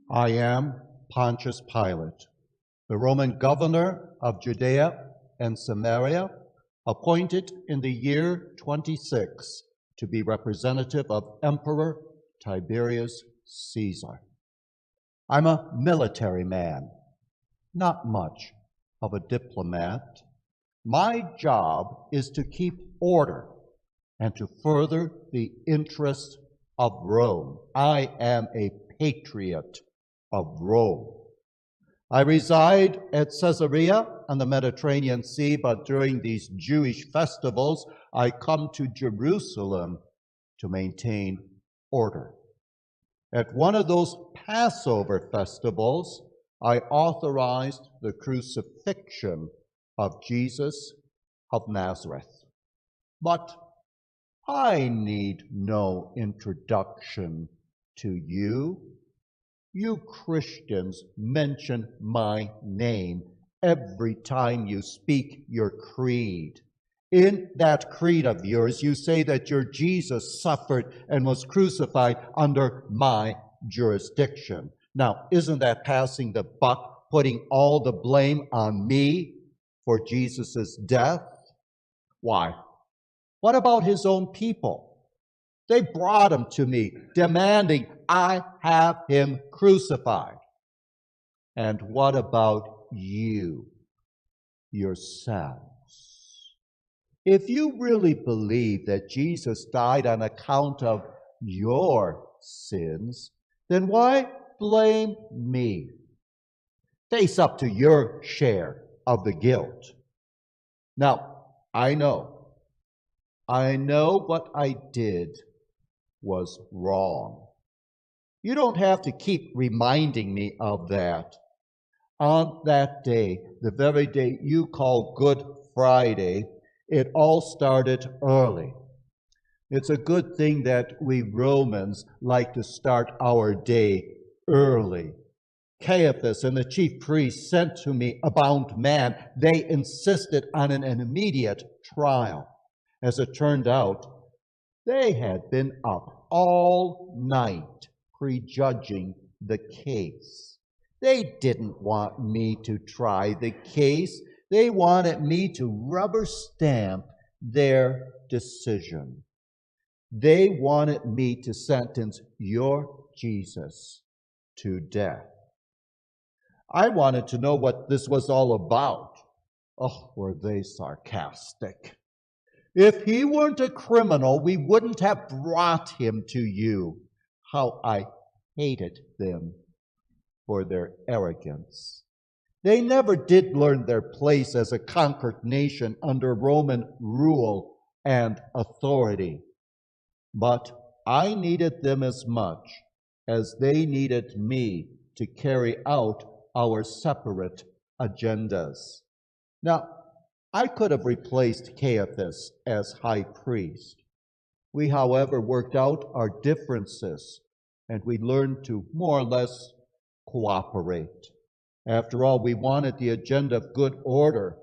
I am Pontius Pilate, the Roman governor of Judea and Samaria, appointed in the year 26 to be representative of Emperor Tiberius Caesar. I'm a military man, not much of a diplomat. My job is to keep order and to further the interests of Rome. I am a patriot of Rome. I reside at Caesarea on the Mediterranean Sea, but during these Jewish festivals, I come to Jerusalem to maintain order. At one of those Passover festivals, I authorized the crucifixion of Jesus of Nazareth. But I need no introduction to you. You Christians mention my name every time you speak your creed. In that creed of yours, you say that your Jesus suffered and was crucified under my jurisdiction. Now, isn't that passing the buck, putting all the blame on me for Jesus' death? Why? What about his own people? They brought him to me, demanding I have him crucified. And what about you, yourselves? If you really believe that Jesus died on account of your sins, then why blame me? Face up to your share of the guilt. Now, I know what I did was wrong. You don't have to keep reminding me of that. On that day, the very day you call Good Friday, it all started early. It's a good thing that we Romans like to start our day early. Caiaphas and the chief priests sent to me a bound man. They insisted on an immediate trial. As it turned out, they had been up all night prejudging the case. They didn't want me to try the case. They wanted me to rubber stamp their decision. They wanted me to sentence your Jesus to death. I wanted to know what this was all about. Oh, were they sarcastic. If he weren't a criminal, we wouldn't have brought him to you. How I hated them for their arrogance. They never did learn their place as a conquered nation under Roman rule and authority. But I needed them as much as they needed me to carry out our separate agendas. Now, I could have replaced Caiaphas as high priest. We, however, worked out our differences, and we learned to more or less cooperate. After all, we wanted the agenda of good order,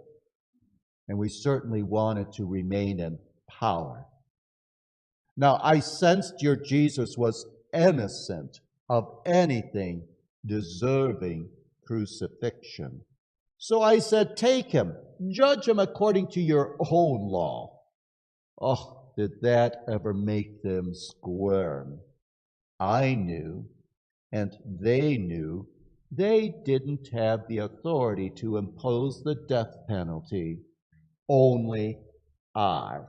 and we certainly wanted to remain in power. Now, I sensed your Jesus was innocent of anything deserving crucifixion. So I said, take him, judge him according to your own law. Oh, did that ever make them squirm? I knew, and they knew, they didn't have the authority to impose the death penalty. Only I.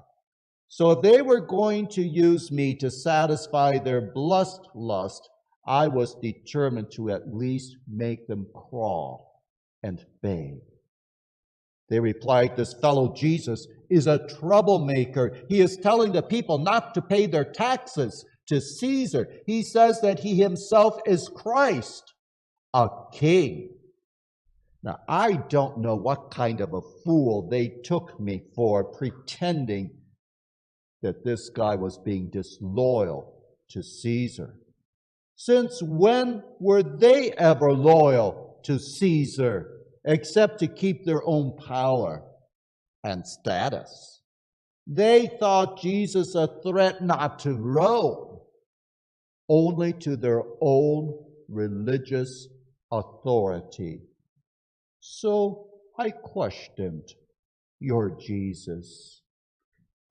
So if they were going to use me to satisfy their bloodlust, I was determined to at least make them crawl and beg. They replied, this fellow Jesus is a troublemaker. He is telling the people not to pay their taxes to Caesar. He says that he himself is Christ, a king. Now, I don't know what kind of a fool they took me for, pretending that this guy was being disloyal to Caesar. Since when were they ever loyal to Caesar, except to keep their own power and status? They thought Jesus a threat not to Rome, only to their own religious authority. So I questioned your Jesus.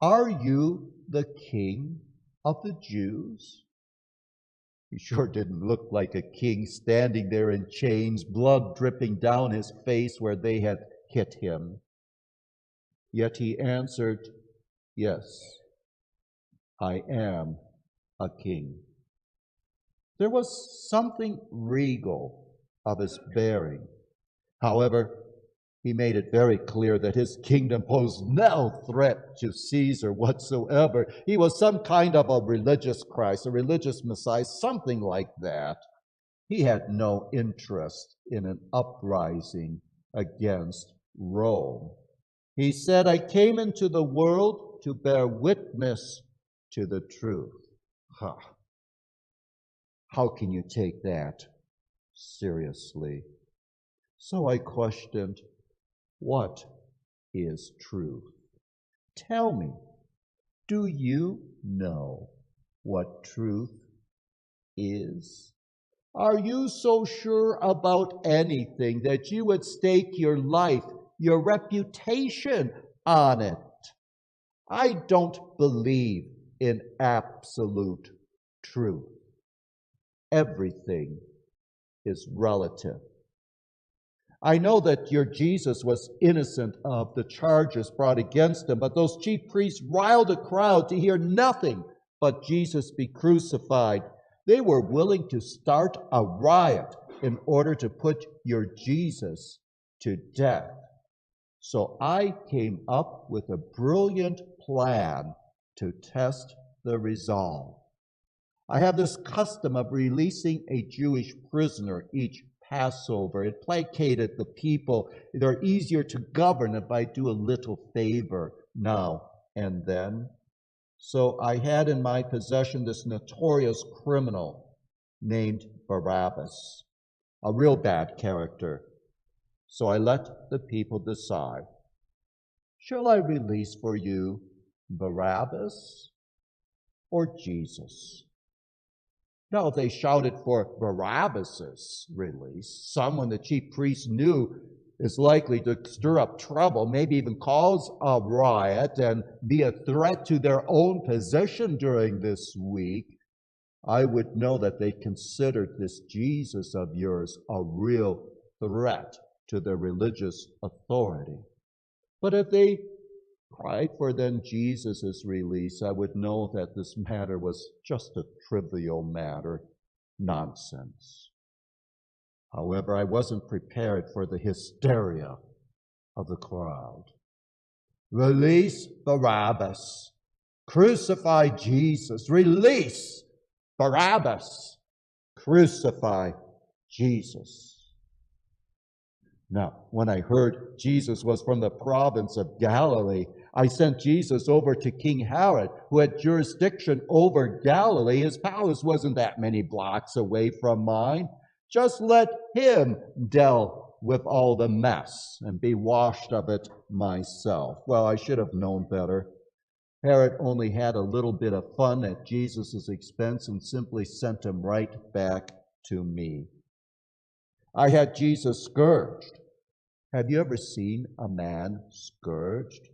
Are you the king of the Jews? He sure didn't look like a king standing there in chains, blood dripping down his face where they had hit him. Yet he answered, "Yes, I am a king." There was something regal of his bearing. However, he made it very clear that his kingdom posed no threat to Caesar whatsoever. He was some kind of a religious Christ, a religious Messiah, something like that. He had no interest in an uprising against Rome. He said, "I came into the world to bear witness to the truth." Huh. How can you take that seriously? So I questioned, what is truth? Tell me, do you know what truth is? Are you so sure about anything that you would stake your life, your reputation on it? I don't believe in absolute truth. Everything is relative. I know that your Jesus was innocent of the charges brought against him, but those chief priests riled the crowd to hear nothing but Jesus be crucified. They were willing to start a riot in order to put your Jesus to death. So I came up with a brilliant plan to test the resolve. I have this custom of releasing a Jewish prisoner each Passover. It placated the people. They're easier to govern if I do a little favor now and then. So I had in my possession this notorious criminal named Barabbas, a real bad character. So I let the people decide. Shall I release for you Barabbas or Jesus? No, they shouted for Barabbas's release, someone the chief priests knew is likely to stir up trouble, maybe even cause a riot and be a threat to their own position during this week. I would know that they considered this Jesus of yours a real threat to their religious authority. But if they cried for then Jesus' release, I would know that this matter was just a trivial matter, nonsense. However, I wasn't prepared for the hysteria of the crowd. Release Barabbas. Crucify Jesus. Release Barabbas. Crucify Jesus. Now, when I heard Jesus was from the province of Galilee, I sent Jesus over to King Herod, who had jurisdiction over Galilee. His palace wasn't that many blocks away from mine. Just let him deal with all the mess and be washed of it myself. Well, I should have known better. Herod only had a little bit of fun at Jesus' expense and simply sent him right back to me. I had Jesus scourged. Have you ever seen a man scourged?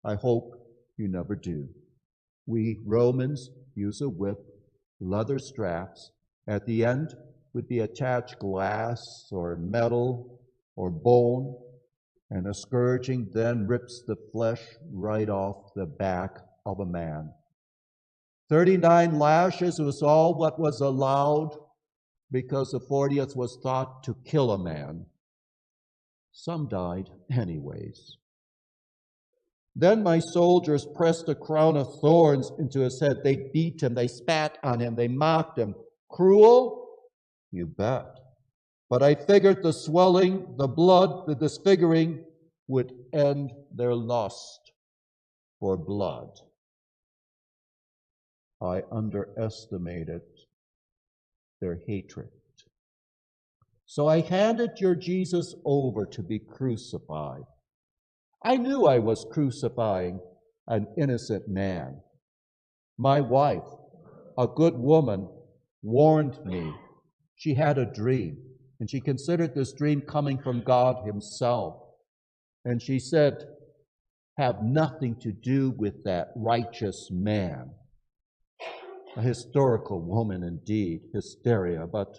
I hope you never do. We Romans use a whip, leather straps. At the end would be attached glass or metal or bone, and a scourging then rips the flesh right off the back of a man. 39 lashes was all what was allowed because the 40th was thought to kill a man. Some died anyways. Then my soldiers pressed a crown of thorns into his head. They beat him, they spat on him, they mocked him. Cruel? You bet. But I figured the swelling, the blood, the disfiguring would end their lust for blood. I underestimated their hatred. So I handed your Jesus over to be crucified. I knew I was crucifying an innocent man. My wife, a good woman, warned me She had a dream, and she considered this dream coming from God himself. And she said, have nothing to do with that righteous man. A historical woman indeed, hysteria, but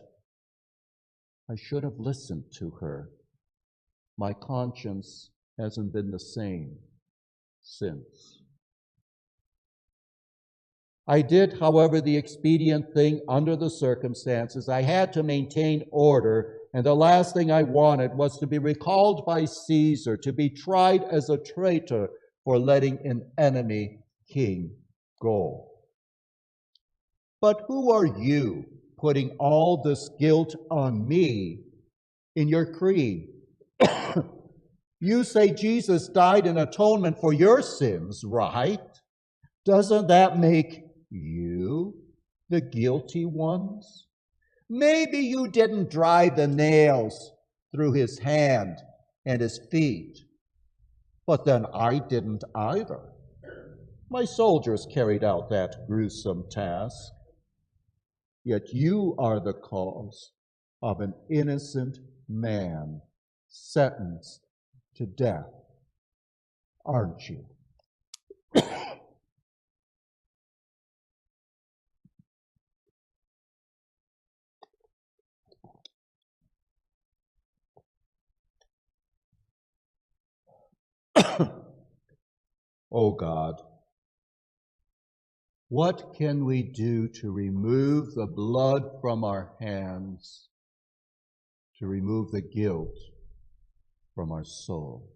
I should have listened to her. My conscience hasn't been the same since. I did, however, the expedient thing under the circumstances. I had to maintain order, and the last thing I wanted was to be recalled by Caesar, to be tried as a traitor for letting an enemy king go. But who are you putting all this guilt on me in your creed? You say Jesus died in atonement for your sins, right? Doesn't that make you the guilty ones? Maybe you didn't drive the nails through his hand and his feet, but then I didn't either. My soldiers carried out that gruesome task. Yet you are the cause of an innocent man sentenced to death, aren't you? Oh God, what can we do to remove the blood from our hands, to remove the guilt from our soul?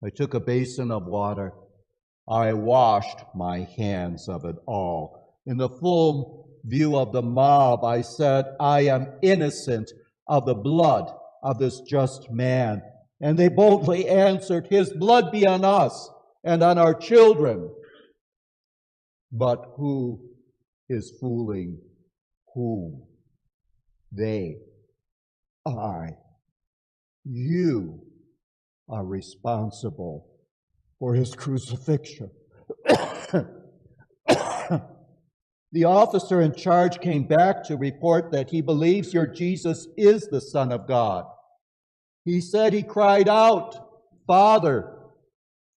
I took a basin of water. I washed my hands of it all. In the full view of the mob, I said, I am innocent of the blood of this just man. And they boldly answered, his blood be on us and on our children. But who is fooling whom? They, I, you are responsible for his crucifixion. The officer in charge came back to report that he believes your Jesus is the Son of God. He said he cried out, Father,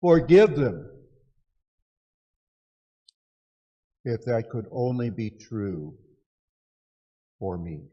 forgive them. If that could only be true for me.